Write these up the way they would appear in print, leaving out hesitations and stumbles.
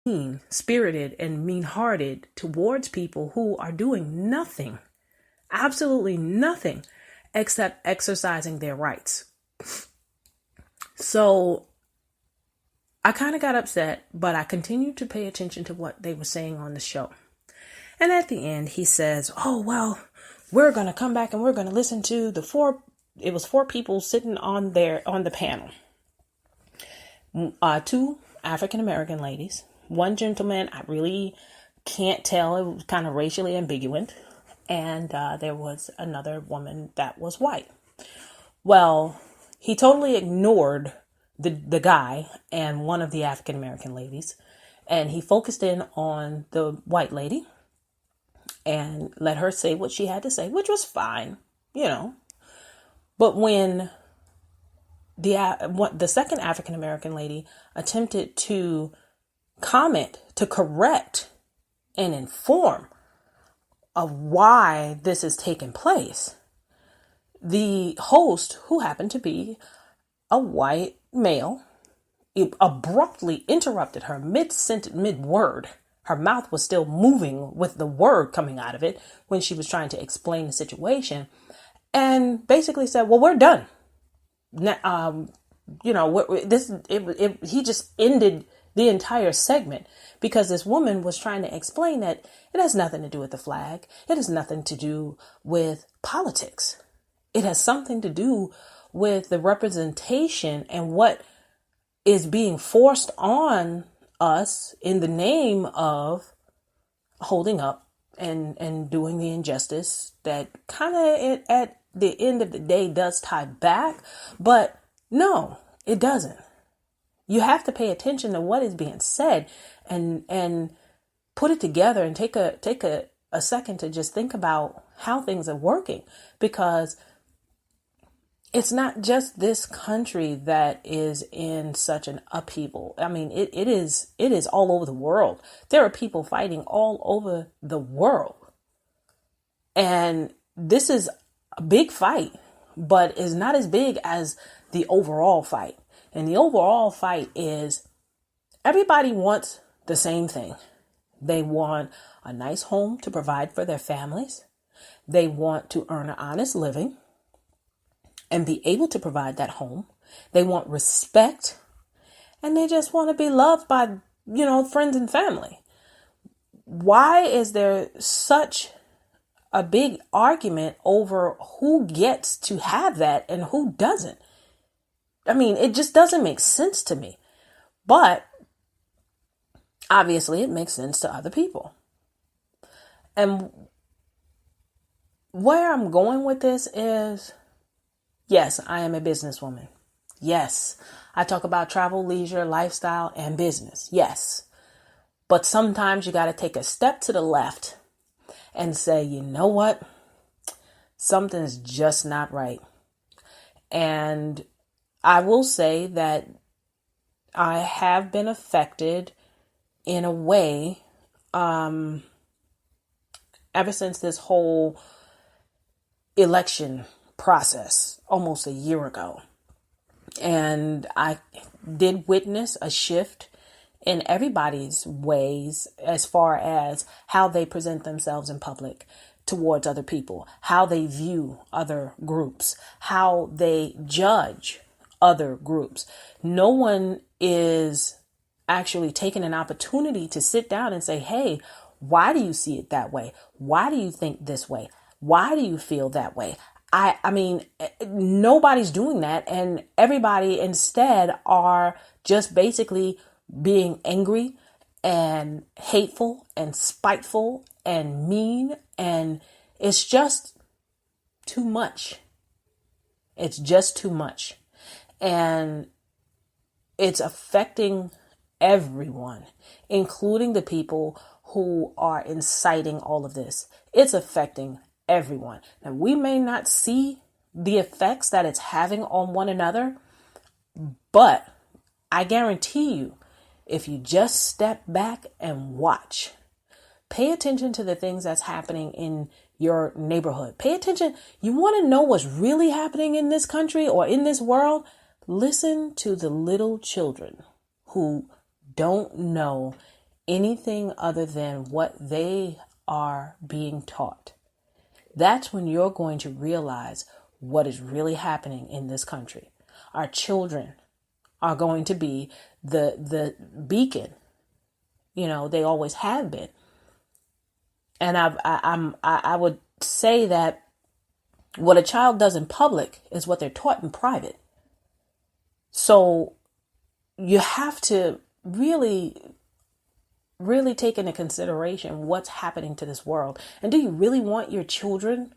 mean spirited and mean hearted towards people who are doing nothing, absolutely nothing, except exercising their rights. So I kind of got upset, but I continued to pay attention to what they were saying on the show. And at the end, he says, oh, well, we're going to come back and we're going to listen to it was four people sitting on the panel. Two African-American ladies, one gentleman, I really can't tell. It was kind of racially ambiguous. And there was another woman that was white. Well, he totally ignored the guy and one of the African-American ladies. And he focused in on the white lady and let her say what she had to say, which was fine, But when the second African-American lady attempted to comment, to correct and inform of why this is taking place, the host, who happened to be a white male, abruptly interrupted her mid-sentence, mid-word. Her mouth was still moving with the word coming out of it when she was trying to explain the situation, and basically said, well, we're done. He just ended the entire segment because this woman was trying to explain that it has nothing to do with the flag. It has nothing to do with politics. It has something to do with the representation and what is being forced on us in the name of holding up and doing the injustice that kind of at the end of the day does tie back. But no, it doesn't. You have to pay attention to what is being said and put it together and take a second to just think about how things are working, because it's not just this country that is in such an upheaval. I mean, it is all over the world. There are people fighting all over the world. And this is a big fight, but is not as big as the overall fight. And the overall fight is everybody wants the same thing. They want a nice home to provide for their families. They want to earn an honest living and be able to provide that home. They want respect, and they just want to be loved by, friends and family. Why is there such a big argument over who gets to have that and who doesn't? I mean, it just doesn't make sense to me. But obviously it makes sense to other people. And where I'm going with this is, yes, I am a businesswoman. Yes, I talk about travel, leisure, lifestyle, and business. Yes. But sometimes you got to take a step to the left and say, you know what? Something's just not right. And I will say that I have been affected in a way ever since this whole election process almost a year ago. And I did witness a shift in everybody's ways as far as how they present themselves in public towards other people, how they view other groups, how they judge other groups. No one is actually taking an opportunity to sit down and say, hey, why do you see it that way? Why do you think this way? Why do you feel that way? I mean, nobody's doing that. And everybody instead are just basically being angry and hateful and spiteful and mean. And it's just too much. It's just too much. And it's affecting everyone, including the people who are inciting all of this. It's affecting everyone. And we may not see the effects that it's having on one another, but I guarantee you, if you just step back and watch, pay attention to the things that's happening in your neighborhood. Pay attention. You want to know what's really happening in this country or in this world? Listen to the little children who don't know anything other than what they are being taught, that's when you're going to realize what is really happening in this country. Our children are going to be the beacon. They always have been. And I would say that what a child does in public is what they're taught in private. So you have to really, really take into consideration what's happening to this world. And do you really want your children,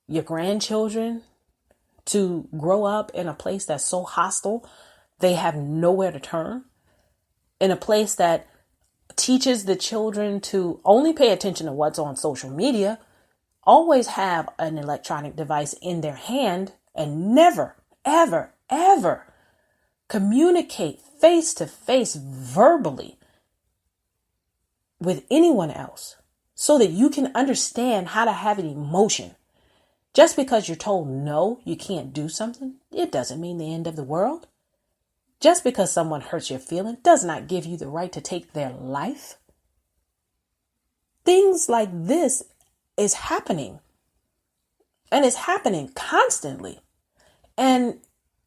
your grandchildren, to grow up in a place that's so hostile they have nowhere to turn? In a place that teaches the children to only pay attention to what's on social media, always have an electronic device in their hand, and never, ever, ever communicate face to face verbally with anyone else so that you can understand how to have an emotion. Just because you're told no, you can't do something, it doesn't mean the end of the world. Just because someone hurts your feeling does not give you the right to take their life. Things like this is happening. And it's happening constantly. And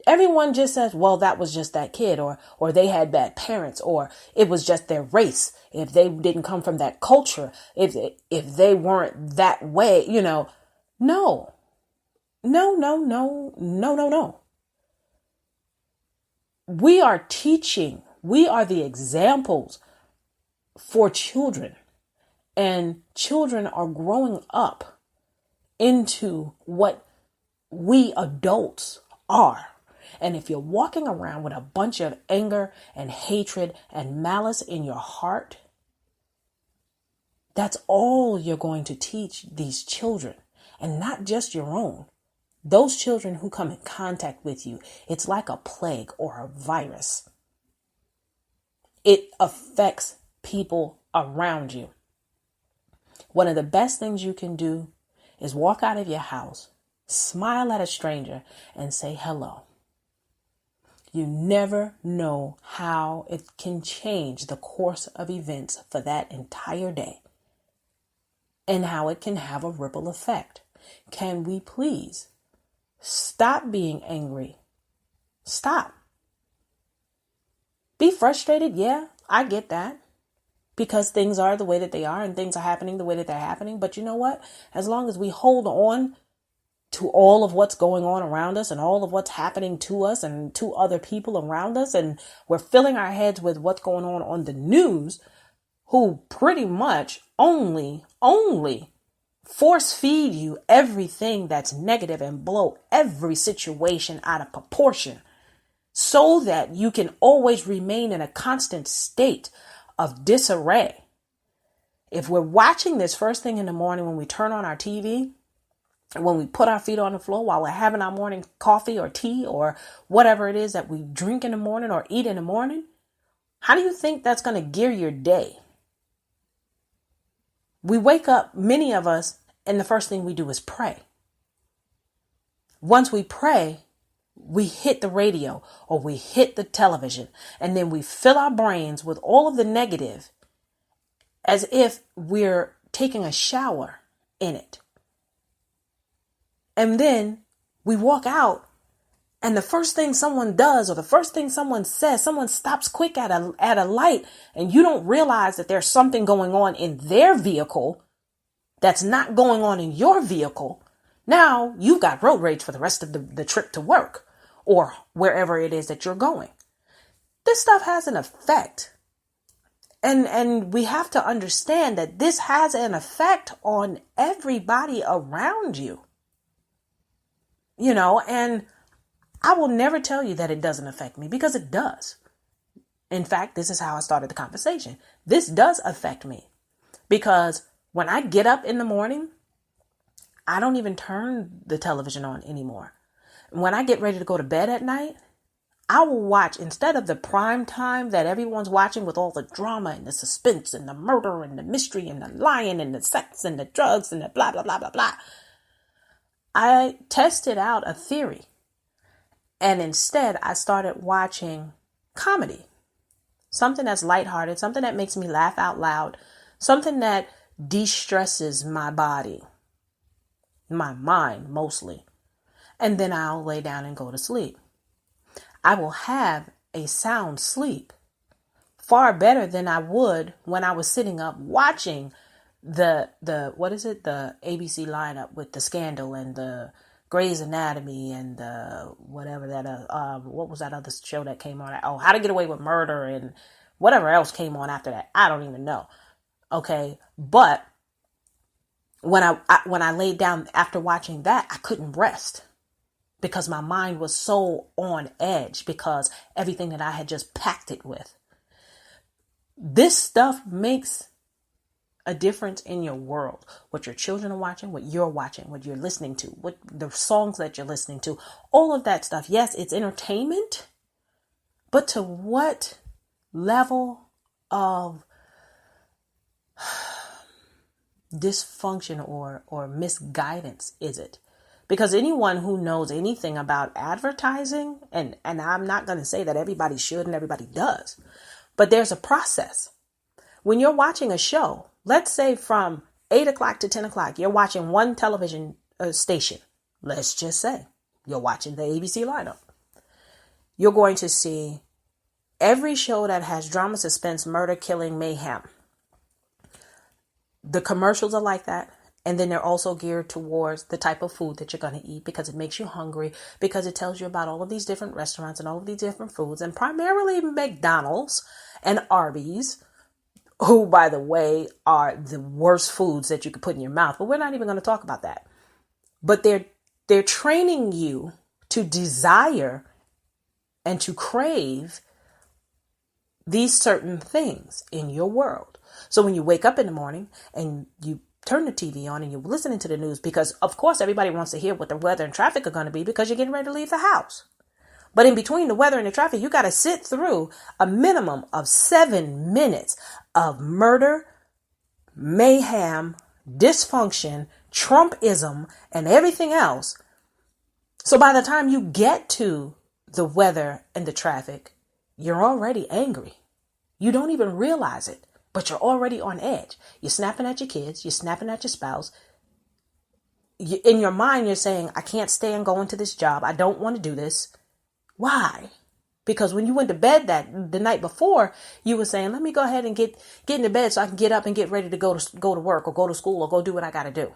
everyone just says, well, that was just that kid, or they had bad parents, or it was just their race. If they didn't come from that culture, if they weren't that way, no. No. We are teaching. We are the examples for children. And children are growing up into what we adults are. And if you're walking around with a bunch of anger and hatred and malice in your heart, that's all you're going to teach these children. And not just your own. Those children who come in contact with you, it's like a plague or a virus. It affects people around you. One of the best things you can do is walk out of your house, smile at a stranger, and say hello. You never know how it can change the course of events for that entire day, and how it can have a ripple effect. Can we please stop being angry? Stop. Be frustrated. Yeah, I get that. Because things are the way that they are and things are happening the way that they're happening. But you know what? As long as we hold on to all of what's going on around us and all of what's happening to us and to other people around us, and we're filling our heads with what's going on the news, who pretty much only force feed you everything that's negative and blow every situation out of proportion so that you can always remain in a constant state of disarray. If we're watching this first thing in the morning when we turn on our TV, when we put our feet on the floor while we're having our morning coffee or tea or whatever it is that we drink in the morning or eat in the morning, how do you think that's going to gear your day? We wake up, many of us, and the first thing we do is pray. Once we pray, we hit the radio or we hit the television, and then we fill our brains with all of the negative as if we're taking a shower in it. And then we walk out, and the first thing someone does or the first thing someone says, someone stops quick at a light, and you don't realize that there's something going on in their vehicle that's not going on in your vehicle. Now you've got road rage for the rest of the trip to work or wherever it is that you're going. This stuff has an effect. And we have to understand that this has an effect on everybody around you. And I will never tell you that it doesn't affect me, because it does. In fact, this is how I started the conversation. This does affect me, because when I get up in the morning, I don't even turn the television on anymore. When I get ready to go to bed at night, I will watch, instead of the prime time that everyone's watching with all the drama and the suspense and the murder and the mystery and the lying and the sex and the drugs and the blah, blah, blah, blah, blah. I tested out a theory, and instead I started watching comedy. something that's lighthearted, something that makes me laugh out loud, something that de-stresses my body, my mind mostly. And then I'll lay down and go to sleep. I will have a sound sleep, far better than I would when I was sitting up watching the what is it, the ABC lineup with the Scandal and the Grey's Anatomy and the whatever that what was that other show that came on? Oh, How to Get Away with Murder and whatever else came on after that. I don't even know. Okay, but when I laid down after watching that, I couldn't rest because my mind was so on edge because everything that I had just packed it with. This stuff makes a difference in your world. What your children are watching, what you're watching, what you're listening to, what the songs that you're listening to, all of that stuff. Yes, it's entertainment, but to what level of dysfunction or misguidance is it? Because anyone who knows anything about advertising, and I'm not going to say that everybody should and everybody does, but there's a process. When you're watching a show, let's say from 8 o'clock to 10 o'clock, you're watching one television station. Let's just say you're watching the ABC lineup. You're going to see every show that has drama, suspense, murder, killing, mayhem. The commercials are like that. And then they're also geared towards the type of food that you're going to eat because it makes you hungry, because it tells you about all of these different restaurants and all of these different foods, and primarily McDonald's and Arby's, who, by the way, are the worst foods that you could put in your mouth. But we're not even going to talk about that. But they're training you to desire and to crave these certain things in your world. So when you wake up in the morning and you turn the TV on and you're listening to the news, because of course everybody wants to hear what the weather and traffic are going to be because you're getting ready to leave the house. But in between the weather and the traffic, you got to sit through a minimum of 7 minutes of murder, mayhem, dysfunction, Trumpism, and everything else. So by the time you get to the weather and the traffic, you're already angry. You don't even realize it, but you're already on edge. You're snapping at your kids. You're snapping at your spouse. In your mind, you're saying, I can't stand going to this job. I don't want to do this. Why? Because when you went to bed the night before, you were saying, let me go ahead and get into bed so I can get up and get ready to go to work or go to school or go do what I got to do.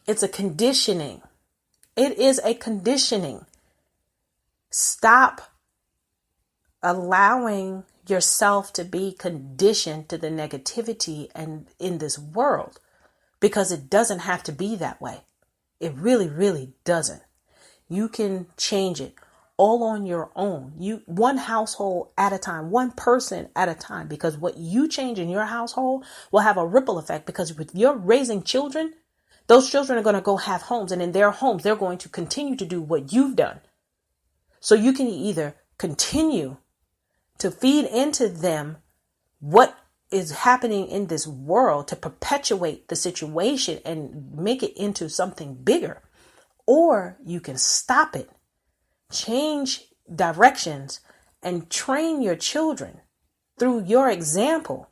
It's a conditioning. It is a conditioning. Stop allowing yourself to be conditioned to the negativity and in this world, because it doesn't have to be that way. It really, really doesn't. You can change it all on your own. One household at a time, one person at a time, because what you change in your household will have a ripple effect, because if you're raising children, those children are going to go have homes, and in their homes, they're going to continue to do what you've done. So you can either continue to feed into them what is happening in this world to perpetuate the situation and make it into something bigger, or you can stop it, change directions, and train your children through your example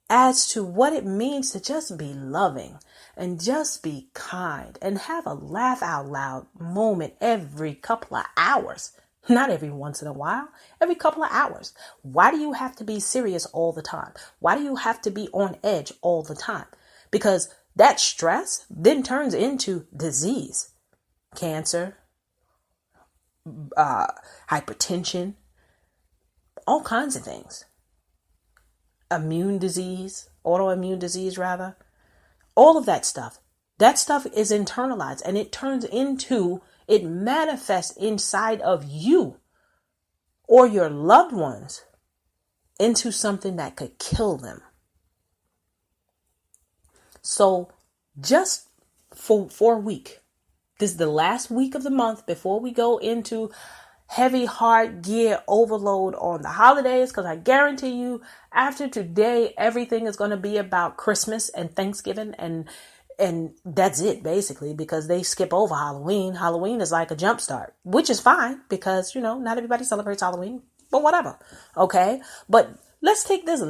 as to what it means to just be loving and just be kind and have a laugh out loud moment every couple of hours. Not every once in a while, every couple of hours. Why do you have to be serious all the time? Why do you have to be on edge all the time? Because that stress then turns into disease, cancer, hypertension, all kinds of things. Autoimmune disease rather. All of that stuff. That stuff is internalized and it manifests inside of you or your loved ones into something that could kill them. So just for a week, this is the last week of the month before we go into heavy hard gear overload on the holidays, because I guarantee you after today, everything is going to be about Christmas and Thanksgiving and that's it basically, because they skip over Halloween. Halloween is like a jump start, which is fine because, not everybody celebrates Halloween. but whatever. Okay. But let's take this